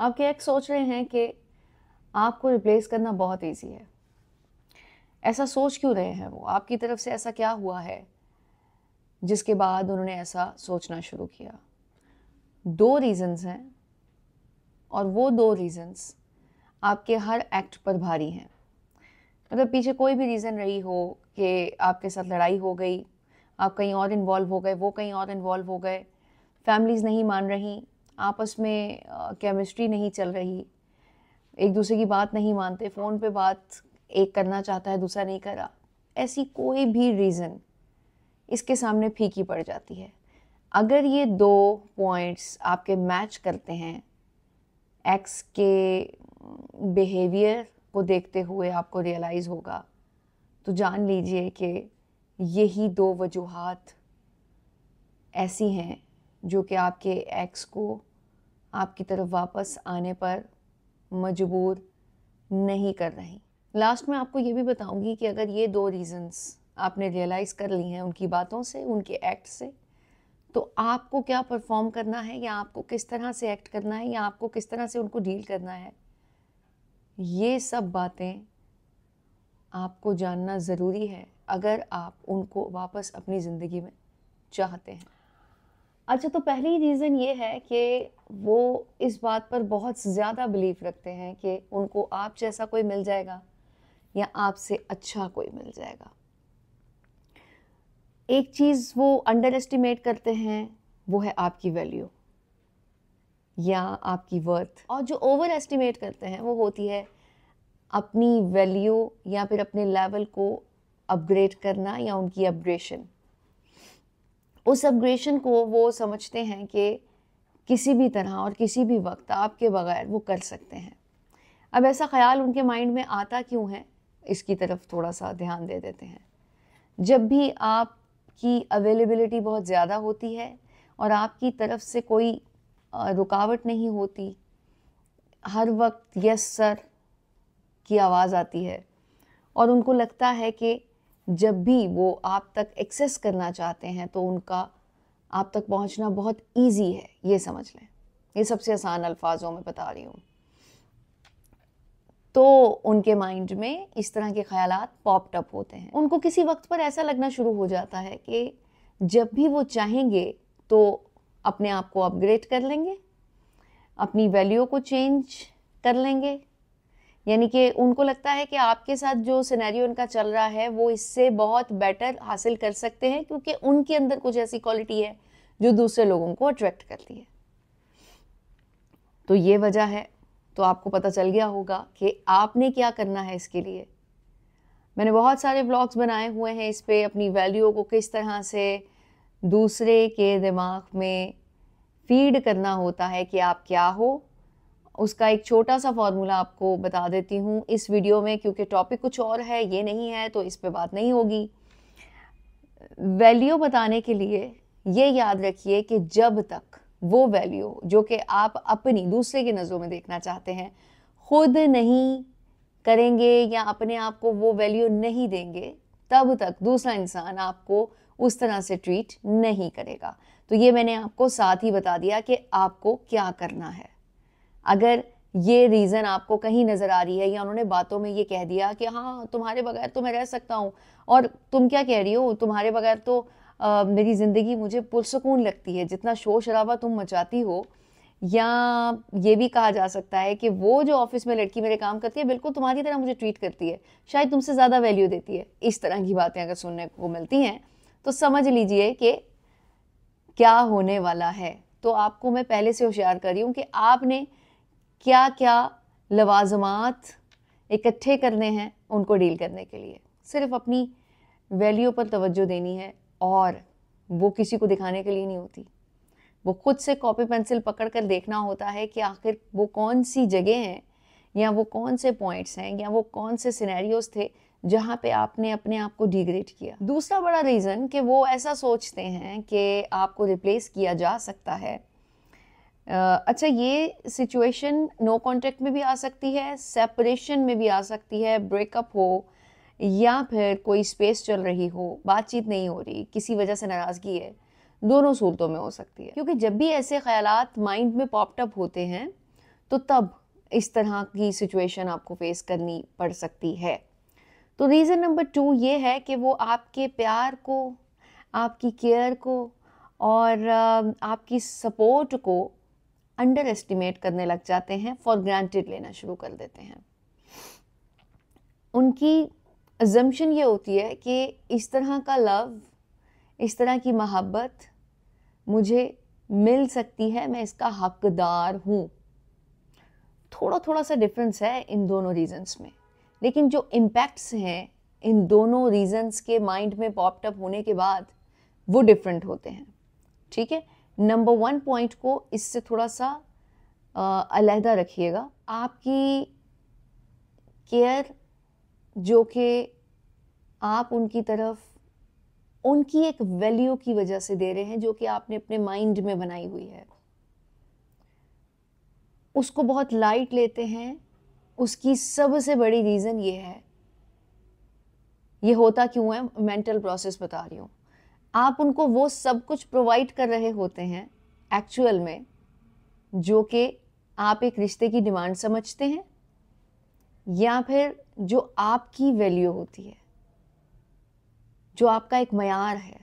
आपके एक्स सोच रहे हैं कि आपको रिप्लेस करना बहुत ईजी है। ऐसा सोच क्यों रहे हैं वो? आपकी तरफ से ऐसा क्या हुआ है जिसके बाद उन्होंने ऐसा सोचना शुरू किया? दो रीजंस हैं और वो दो रीजंस आपके हर एक्ट पर भारी हैं। मतलब पीछे कोई भी रीज़न रही हो कि आपके साथ लड़ाई हो गई, आप कहीं और इन्वॉल्व हो गए, वो कहीं और इन्वॉल्व हो गए, फैमिलीज़ नहीं मान रही, आपस में केमिस्ट्री नहीं चल रही, एक दूसरे की बात नहीं मानते, फ़ोन पे बात एक करना चाहता है दूसरा नहीं करा, ऐसी कोई भी रीज़न इसके सामने फीकी पड़ जाती है। अगर ये दो पॉइंट्स आपके मैच करते हैं, एक्स के बिहेवियर को देखते हुए आपको रियलाइज़ होगा, तो जान लीजिए कि यही दो वजूहात ऐसी हैं जो कि आपके एक्स को आपकी तरफ वापस आने पर मजबूर नहीं कर रही। लास्ट में आपको ये भी बताऊंगी कि अगर ये दो रीज़न्स आपने रियलाइज़ कर ली हैं उनकी बातों से, उनके एक्ट से, तो आपको क्या परफॉर्म करना है या आपको किस तरह से एक्ट करना है या आपको किस तरह से उनको डील करना है, ये सब बातें आपको जानना ज़रूरी है अगर आप उनको वापस अपनी ज़िंदगी में चाहते हैं। अच्छा, तो पहली रीज़न ये है कि वो इस बात पर बहुत ज़्यादा बिलीव रखते हैं कि उनको आप जैसा कोई मिल जाएगा या आपसे अच्छा कोई मिल जाएगा। एक चीज़ वो अंडर एस्टिमेट करते हैं, वो है आपकी वैल्यू या आपकी वर्थ, और जो ओवर एस्टिमेट करते हैं वो होती है अपनी वैल्यू या फिर अपने लेवल को अपग्रेड करना या उनकी अपग्रेशन। उस अपग्रेशन को वो समझते हैं कि किसी भी तरह और किसी भी वक्त आपके बगैर वो कर सकते हैं। अब ऐसा ख्याल उनके माइंड में आता क्यों है, इसकी तरफ थोड़ा सा ध्यान दे देते हैं। जब भी आपकी अवेलेबिलिटी बहुत ज़्यादा होती है और आपकी तरफ से कोई रुकावट नहीं होती, हर वक्त यस सर की आवाज़ आती है और उनको लगता है कि जब भी वो आप तक एक्सेस करना चाहते हैं तो उनका आप तक पहुंचना बहुत इजी है, ये समझ लें। ये सबसे आसान अल्फाजों में बता रही हूँ। तो उनके माइंड में इस तरह के ख्यालात पॉप्ड अप होते हैं। उनको किसी वक्त पर ऐसा लगना शुरू हो जाता है कि जब भी वो चाहेंगे तो अपने आप को अपग्रेड कर लेंगे, अपनी वैल्यू को चेंज कर लेंगे। यानी कि उनको लगता है कि आपके साथ जो सिनेरियो उनका चल रहा है वो इससे बहुत बेटर हासिल कर सकते हैं, क्योंकि उनके अंदर कुछ ऐसी क्वालिटी है जो दूसरे लोगों को अट्रैक्ट करती है। तो ये वजह है। तो आपको पता चल गया होगा कि आपने क्या करना है इसके लिए। मैंने बहुत सारे व्लॉग्स बनाए हुए हैं इस पे, अपनी वैल्यू को किस तरह से दूसरे के दिमाग में फीड करना होता है कि आप क्या हो। उसका एक छोटा सा फॉर्मूला आपको बता देती हूँ इस वीडियो में, क्योंकि टॉपिक कुछ और है, ये नहीं है, तो इस पे बात नहीं होगी। वैल्यू बताने के लिए ये याद रखिए कि जब तक वो वैल्यू जो कि आप अपनी दूसरे की नज़रों में देखना चाहते हैं खुद नहीं करेंगे या अपने आप को वो वैल्यू नहीं देंगे, तब तक दूसरा इंसान आपको उस तरह से ट्रीट नहीं करेगा। तो ये मैंने आपको साथ ही बता दिया कि आपको क्या करना है। अगर ये रीज़न आपको कहीं नज़र आ रही है या उन्होंने बातों में ये कह दिया कि हाँ तुम्हारे बगैर तो मैं रह सकता हूँ, और तुम क्या कह रही हो, तुम्हारे बगैर तो मेरी ज़िंदगी मुझे पुरसुकून लगती है, जितना शोर शराबा तुम मचाती हो। या ये भी कहा जा सकता है कि वो जो ऑफिस में लड़की मेरे काम करती है बिल्कुल तुम्हारी तरह मुझे ट्रीट करती है, शायद तुमसे ज़्यादा वैल्यू देती है। इस तरह की बातें अगर सुनने को मिलती हैं तो समझ लीजिए कि क्या होने वाला है। तो आपको मैं पहले से होशियार कर रही हूँ कि आपने क्या क्या लवाजमात इकट्ठे करने हैं उनको डील करने के लिए। सिर्फ अपनी वैल्यू पर तवज्जो देनी है, और वो किसी को दिखाने के लिए नहीं होती। वो खुद से कॉपी पेंसिल पकड़ कर देखना होता है कि आखिर वो कौन सी जगह हैं या वो कौन से पॉइंट्स हैं या वो कौन से सिनेरियोज थे जहाँ पे आपने अपने आप को डिग्रेड किया। दूसरा बड़ा रीज़न कि वो ऐसा सोचते हैं कि आपको रिप्लेस किया जा सकता है। अच्छा, ये सिचुएशन नो कॉन्टैक्ट में भी आ सकती है, सेपरेशन में भी आ सकती है, ब्रेकअप हो या फिर कोई स्पेस चल रही हो, बातचीत नहीं हो रही, किसी वजह से नाराज़गी है, दोनों सूरतों में हो सकती है। क्योंकि जब भी ऐसे ख्यालात माइंड में पॉप्ड अप होते हैं तो तब इस तरह की सिचुएशन आपको फेस करनी पड़ सकती है। तो रीज़न नंबर 2 ये है कि वो आपके प्यार को, आपकी केयर को और आपकी सपोर्ट को अंडर एस्टिमेट करने लग जाते हैं, फॉर ग्रांटेड लेना शुरू कर देते हैं। उनकी अजम्पशन ये होती है कि इस तरह का लव, इस तरह की मोहब्बत मुझे मिल सकती है, मैं इसका हकदार हूँ। थोड़ा थोड़ा सा डिफरेंस है इन दोनों रीजंस में, लेकिन जो इम्पैक्ट्स हैं इन दोनों रीजंस के माइंड में पॉप्ड अप होने के बाद वो डिफरेंट होते हैं। ठीक है, नंबर 1 पॉइंट को इससे थोड़ा सा अलहदा रखिएगा। आपकी केयर जो कि आप उनकी तरफ उनकी एक वैल्यू की वजह से दे रहे हैं जो कि आपने अपने माइंड में बनाई हुई है, उसको बहुत लाइट लेते हैं। उसकी सबसे बड़ी रीज़न ये है, ये होता क्यों है, मेंटल प्रोसेस बता रही हूँ। आप उनको वो सब कुछ प्रोवाइड कर रहे होते हैं एक्चुअल में जो कि आप एक रिश्ते की डिमांड समझते हैं या फिर जो आपकी वैल्यू होती है, जो आपका एक मयार है।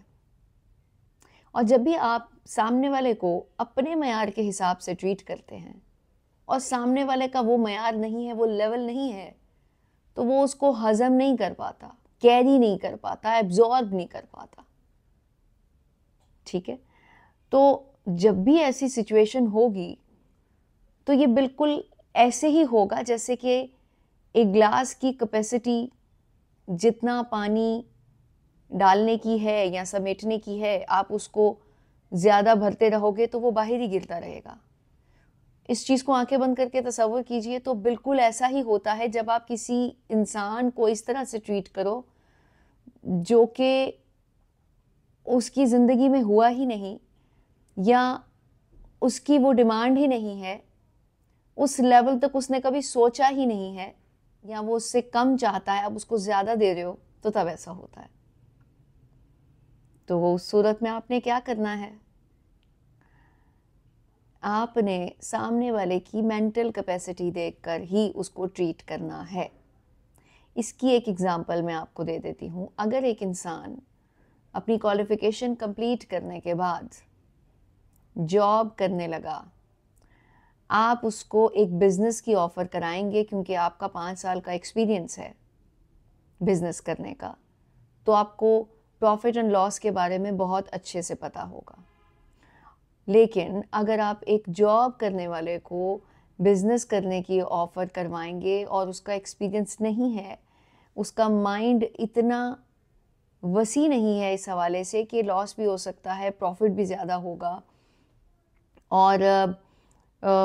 और जब भी आप सामने वाले को अपने मयार के हिसाब से ट्रीट करते हैं और सामने वाले का वो मयार नहीं है, वो लेवल नहीं है, तो वो उसको हजम नहीं कर पाता, कैरी नहीं कर पाता, एब्जॉर्ब नहीं कर पाता। ठीक है, तो जब भी ऐसी सिचुएशन होगी तो ये बिल्कुल ऐसे ही होगा जैसे कि एक ग्लास की कैपेसिटी जितना पानी डालने की है या समेटने की है, आप उसको ज़्यादा भरते रहोगे तो वो बाहर ही गिरता रहेगा। इस चीज़ को आंखें बंद करके तसव्वुर कीजिए, तो बिल्कुल ऐसा ही होता है जब आप किसी इंसान को इस तरह से ट्रीट करो जो कि उसकी ज़िंदगी में हुआ ही नहीं या उसकी वो डिमांड ही नहीं है, उस लेवल तक उसने कभी सोचा ही नहीं है, या वो उससे कम चाहता है, आप उसको ज़्यादा दे रहे हो, तो तब ऐसा होता है। तो वो उस सूरत में आपने क्या करना है, आपने सामने वाले की मेंटल कैपेसिटी देखकर ही उसको ट्रीट करना है। इसकी एक एग्जांपल मैं आपको दे देती हूँ। अगर एक इंसान अपनी क्वालिफिकेशन कंप्लीट करने के बाद जॉब करने लगा, आप उसको एक बिज़नेस की ऑफ़र कराएंगे क्योंकि आपका 5 साल का एक्सपीरियंस है बिज़नेस करने का, तो आपको प्रॉफिट एंड लॉस के बारे में बहुत अच्छे से पता होगा। लेकिन अगर आप एक जॉब करने वाले को बिज़नेस करने की ऑफ़र करवाएंगे और उसका एक्सपीरियंस नहीं है, उसका माइंड इतना वसी नहीं है इस हवाले से कि लॉस भी हो सकता है, प्रॉफिट भी ज़्यादा होगा, और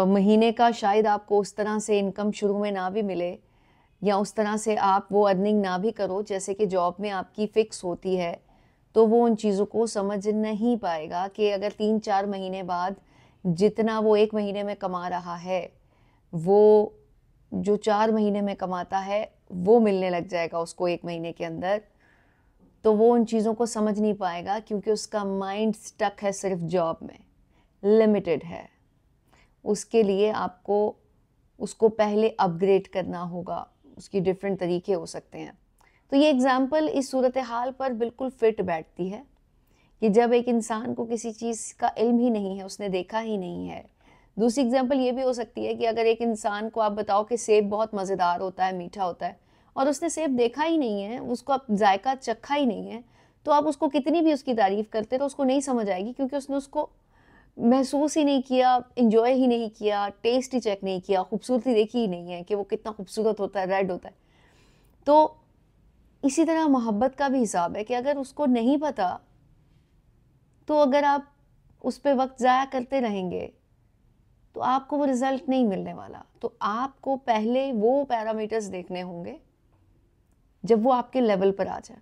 महीने का शायद आपको उस तरह से इनकम शुरू में ना भी मिले, या उस तरह से आप वो अर्निंग ना भी करो जैसे कि जॉब में आपकी फ़िक्स होती है, तो वो उन चीज़ों को समझ नहीं पाएगा कि अगर 3-4 महीने बाद जितना वो 1 महीने में कमा रहा है, वो जो 4 महीने में कमाता है वो मिलने लग जाएगा उसको 1 महीने के अंदर, तो वो उन चीज़ों को समझ नहीं पाएगा क्योंकि उसका माइंड स्टक है सिर्फ जॉब में, लिमिटेड है। उसके लिए आपको उसको पहले अपग्रेड करना होगा, उसकी डिफरेंट तरीके हो सकते हैं। तो ये एग्जाम्पल इस सूरत हाल पर बिल्कुल फिट बैठती है कि जब एक इंसान को किसी चीज़ का इल्म ही नहीं है, उसने देखा ही नहीं है। दूसरी एग्जाम्पल ये भी हो सकती है कि अगर एक इंसान को आप बताओ कि सेब बहुत मज़ेदार होता है, मीठा होता है, और उसने सेब देखा ही नहीं है, उसको आप जायका चखा ही नहीं है, तो आप उसको कितनी भी उसकी तारीफ़ करते तो उसको नहीं समझ आएगी क्योंकि उसने उसको महसूस ही नहीं किया, इंजॉय ही नहीं किया, टेस्ट ही चेक नहीं किया, खूबसूरती देखी ही नहीं है कि वो कितना खूबसूरत होता है, रेड होता है। तो इसी तरह मोहब्बत का भी हिसाब है कि अगर उसको नहीं पता, तो अगर आप उस पर वक्त ज़ाया करते रहेंगे तो आपको वो रिज़ल्ट नहीं मिलने वाला। तो आपको पहले वो पैरामीटर्स देखने होंगे जब वो आपके लेवल पर आ जाए।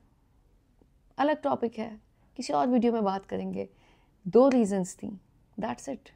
अलग टॉपिक है, किसी और वीडियो में बात करेंगे। 2 रीजंस थी, दैट्स इट।